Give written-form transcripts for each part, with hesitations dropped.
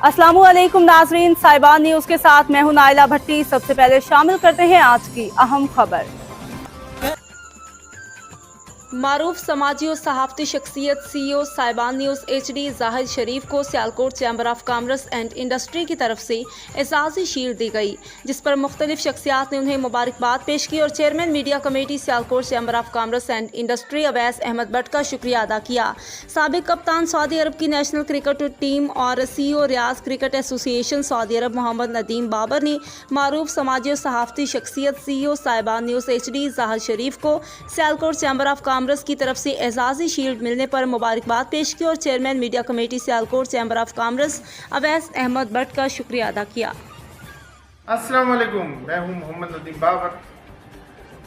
अस्सलामु अलैकुम नाजरीन, साहिबान न्यूज़ के साथ मैं हूं नाइला भट्टी। सबसे पहले शामिल करते हैं आज की अहम खबर। मारूफ समाजी और सहाफ़ती शख्सियत CEO साहिबान न्यूज़ HD जाहिद शरीफ को Sialkot chamber of commerce and industry की तरफ से एजाज़ी शील्ड दी गई, जिस पर मुख्तलिफ शख्सियात ने उन्हें मुबारकबाद पेश की और chairman media committee Sialkot chamber of commerce and industry Awais Ahmed Bhatt का शुक्रिया अदा किया। साबिक कप्तान सऊदी अरब की नेशनल क्रिकेट टीम और CEO Riyadh cricket association Saudi Arab Mohammad Nadeem Babar ने मारूफ समाजी और सहाफ़ती शख्सियत CEO साहिबान न्यूज़ HD जाहिद शरीफ को सियालकोट चैम्बर ऑफ कॉमर्स की तरफ से एजाज़ी शील्ड मिलने पर मुबारकबाद पेश की और chairman media committee Sialkot chamber of commerce Awais Ahmed Bhatt का शुक्रिया अदा किया। अस्सलाम वालेकुम, मैं हूं मोहम्मद नदीम बाबर,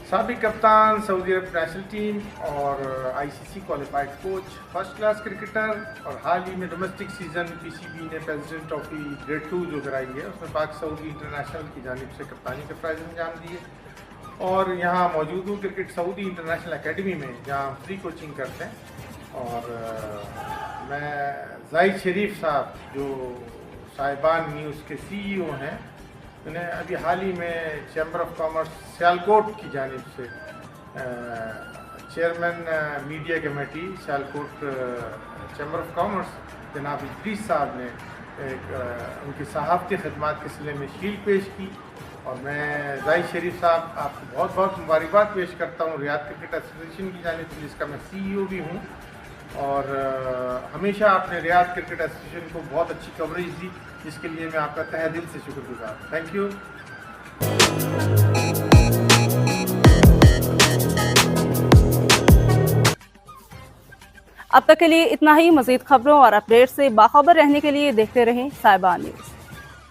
साबिक कप्तान सऊदी अरब नेशनल टीम और ICC qualified coach, first class cricketer और हाल ही में डोमेस्टिक सीज़न PCB ने प्रेसिडेंट ट्रॉफी ग्रेड 2 जो कराई है उसमें पाक सऊदी इंटरनेशनल की जानिब से कप्तानी के फ़राइज़ अंजाम दिए और यहाँ मौजूद हूँ क्रिकेट सऊदी इंटरनेशनल एकेडमी में जहाँ फ्री कोचिंग करते हैं। और मैं जाहिद शरीफ साहब जो साहिबान न्यूज़ के CEO हैं, उन्हें अभी हाल ही में चैम्बर ऑफ कॉमर्स सियालकोट की जानिब से chairman media committee Sialkot chamber of commerce जनाब इदरीस साहब ने उनकी सहाफ़ती खिदमत के सिलसिले में शील्ड पेश की और मैं जाहिद शरीफ साहब आपको बहुत बहुत मुबारकबाद पेश करता हूँ रियाद क्रिकेट एसोसिएशन की जानिब से, जिसका मैं CEO भी हूँ। और हमेशा आपने रियाद क्रिकेट एसोसिएशन को बहुत अच्छी कवरेज दी, जिसके लिए मैं आपका तहे दिल से शुक्रगुजार। Thank you. अब तक के लिए इतना ही। मज़ीद खबरों और अपडेट से बाखबर रहने के लिए देखते रहें साहिबान न्यूज़।